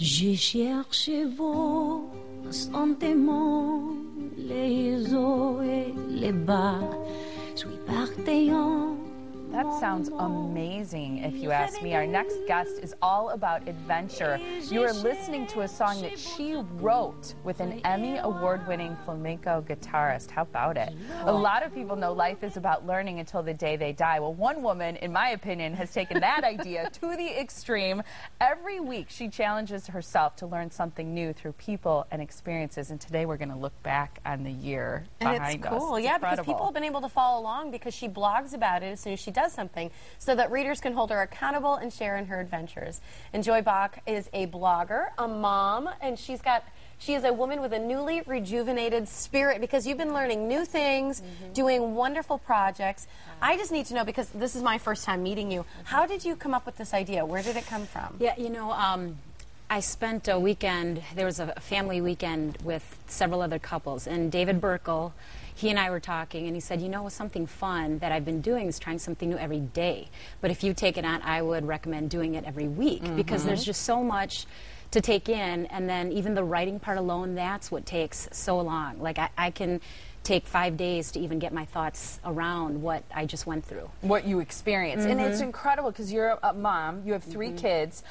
J'ai cherché vos sentiments, les hauts et les bas, suis parti en. That sounds amazing, if you ask me. Our next guest is all about adventure. You are listening to a song that she wrote with an Emmy Award-winning flamenco guitarist. How about it? A lot of people know life is about learning until the day they die. Well, one woman, in my opinion, has taken that idea to the extreme. Every week, she challenges herself to learn something new through people and experiences. And today, we're going to look back on the year behind us. And it's cool, yeah, because people have been able to follow along because she blogs about it as soon as she does something so that readers can hold her accountable and share in her adventures. And Joy Bach is a blogger, a mom, and she is a woman with a newly rejuvenated spirit because you've been learning new things, doing wonderful projects. I just need to know, because this is my first time meeting you, how did you come up with this idea? Where did it come from? Yeah, you know, I spent a weekend, there was a family weekend with several other couples, and David Burkle, he and I were talking, and he said, you know, something fun that I've been doing is trying something new every day. But if you take it on, I would recommend doing it every week because there's just so much to take in, and then even the writing part alone, that's what takes so long. Like, I can take 5 days to even get my thoughts around what I just went through. What you experienced. And it's incredible because you're a mom, you have 3 kids,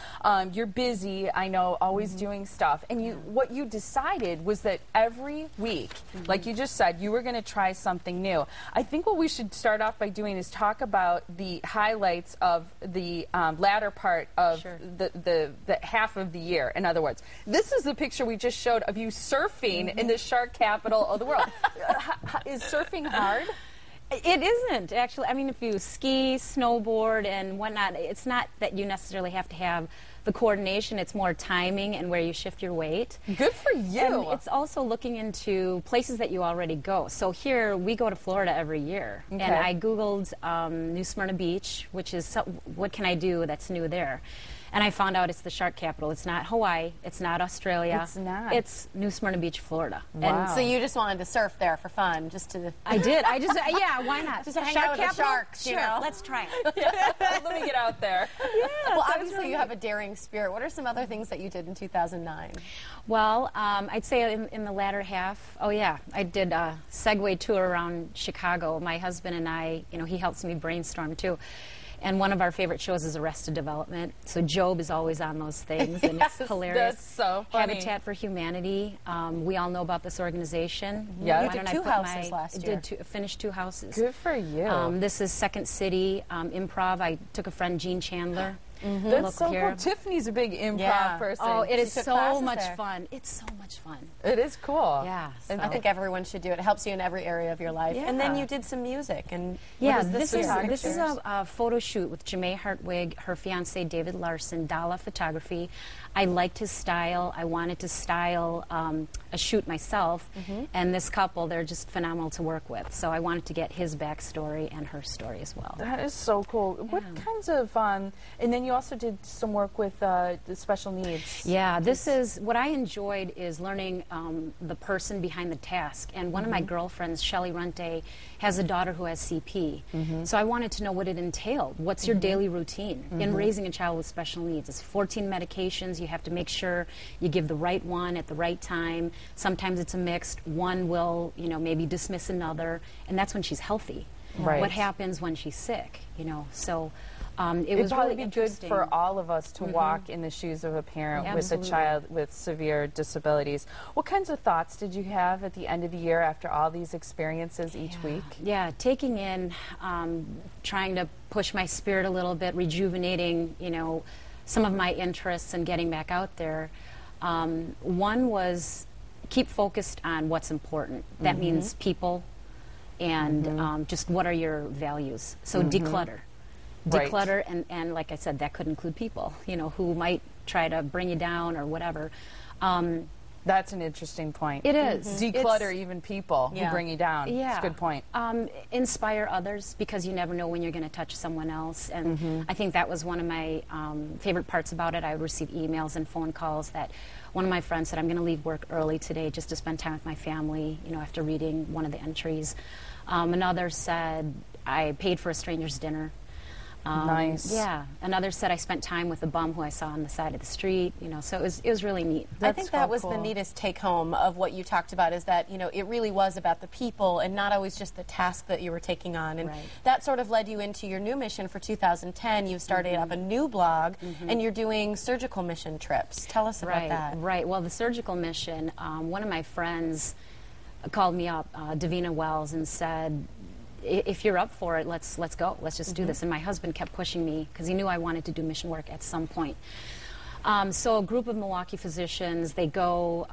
you're busy, I know, always doing stuff. And what you decided was that every week, like you just said, you were going to try something new. I think what we should start off by doing is talk about the highlights of the latter part of the half of the year. In other words, this is the picture we just showed of you surfing in the shark capital of the world. Is surfing hard? It isn't, actually. I mean, if you ski, snowboard, and whatnot, it's not that you necessarily have to have the coordination. It's more timing and where you shift your weight. Good for you. And it's also looking into places that you already go. So here, we go to Florida every year. Okay. And I Googled New Smyrna Beach, which is, what can I do that's new there? And I found out it's the shark capital. It's not Hawaii. It's not Australia. It's not. It's New Smyrna Beach, Florida. Wow. And so you just wanted to surf there for fun, just to... I did. I just, yeah, why not? Just hang out with the sharks, sure, you know? let's try it. Let me get out there. Yeah, well, so obviously you have a daring spirit. What are some other things that you did in 2009? Well, I'd say in the latter half, oh yeah, I did a Segway tour around Chicago. My husband and I, you know, he helps me brainstorm too. And one of our favorite shows is Arrested Development. So Job is always on those things, and Yes, it's hilarious. That's so funny. Habitat for Humanity. We all know about this organization. Yeah. You Why did don't I 2 put houses last year. Finished 2 houses. Good for you. This is Second City Improv. I took a friend, Gene Chandler. That's so here. cool. Tiffany's a big improv Yeah. person. Oh, it is took so classes much there. fun. It's so much fun. It is cool. Yeah. And I think everyone should do it. It helps you in every area of your life. Yeah. And then you did some music. And Yeah, what is this is year? a photo shoot with Jamae Hartwig, her fiance David Larson, Dala Photography. I liked his style. I wanted to style a shoot myself, and this couple, they're just phenomenal to work with. So I wanted to get his backstory and her story as well. That is so cool. What kinds of, and then you also did some work with the special needs. Yeah, this is, what I enjoyed is learning the person behind the task. And one of my girlfriends, Shelley Runte, has a daughter who has CP. So I wanted to know what it entailed. What's your daily routine in raising a child with special needs? It's 14 medications. You have to make sure you give the right one at the right time. Sometimes it's a mixed. One will, you know, maybe dismiss another, and that's when she's healthy. Right. What happens when she's sick, you know? So it It'd was probably really be good interesting. for all of us to walk in the shoes of a parent with a Absolutely. child with severe disabilities. What kinds of thoughts did you have at the end of the year after all these experiences each week? Yeah, taking in, trying to push my spirit a little bit, rejuvenating, you know, some of my interests and getting back out there. One was keep focused on what's important. That means people and just what are your values. So declutter. Right. Declutter, and like I said, that could include people, you know, who might try to bring you down or whatever. That's an interesting point. It is. Declutter even people who Yeah. bring you down. Yeah. That's a good point. Inspire others, because you never know when you're going to touch someone else. And I think that was one of my favorite parts about it. I would receive emails and phone calls that one of my friends said, I'm going to leave work early today just to spend time with my family, you know, after reading one of the entries. Another said, I paid for a stranger's dinner. Nice. Yeah. Another said I spent time with a bum who I saw on the side of the street. You know, so it was really neat. I think that so was cool. the neatest take home of what you talked about, is that, you know, it really was about the people and not always just the task that you were taking on. And Right. that sort of led you into your new mission for 2010. You've started up a new blog, and you're doing surgical mission trips. Tell us about that. Right. Well, the surgical mission, one of my friends called me up, Davina Wells, and said, if you're up for it, let's go. Let's just do this. And my husband kept pushing me because he knew I wanted to do mission work at some point. So a group of Milwaukee physicians, they go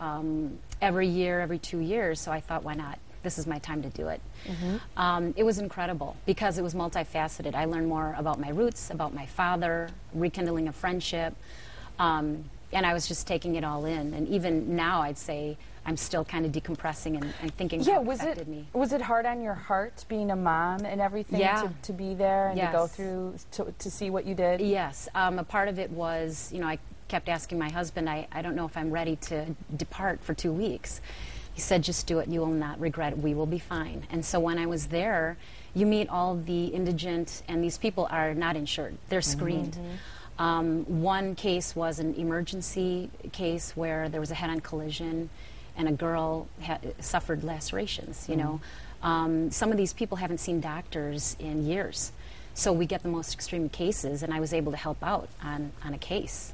every year, every 2 years. So I thought, why not? This is my time to do it. It was incredible because it was multifaceted. I learned more about my roots, about my father, rekindling a friendship. And I was just taking it all in. And even now, I'd say I'm still kind of decompressing and thinking how it affected me. Was it hard on your heart being a mom and everything to be there and to go through to see what you did? Yes. A part of it was, you know, I kept asking my husband, I don't know if I'm ready to depart for 2 weeks. He said, just do it. You will not regret it. We will be fine. And so when I was there, you meet all the indigent, and these people are not insured. They're screened. One case was an emergency case where there was a head-on collision and a girl suffered lacerations, you know. Some of these people haven't seen doctors in years. So we get the most extreme cases, and I was able to help out on a case.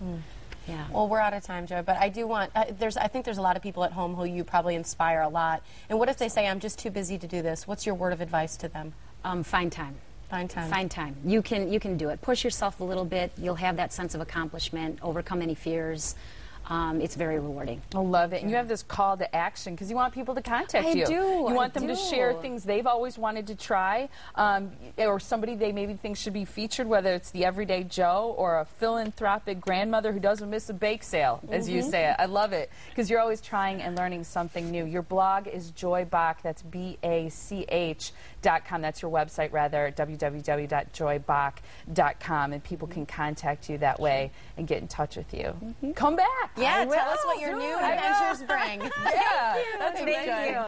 Yeah. Well, we're out of time, Joy, but I do want, I think there's a lot of people at home who you probably inspire a lot. And what if they say, I'm just too busy to do this? What's your word of advice to them? Find time. Find time. Find time. You can do it. Push yourself a little bit. You'll have that sense of accomplishment, overcome any fears. It's very rewarding. I love it. And you have this call to action because you want people to contact you. You want them to share things they've always wanted to try, or somebody they maybe think should be featured, whether it's the everyday Joe or a philanthropic grandmother who doesn't miss a bake sale, as you say it. I love it because you're always trying and learning something new. Your blog is Joy Bach. That's BACH.com. That's your website, rather, www.joybach.com, and people can contact you that way and get in touch with you. Come back. Yeah, tell us what your new adventures bring. Yeah, that's Thank you.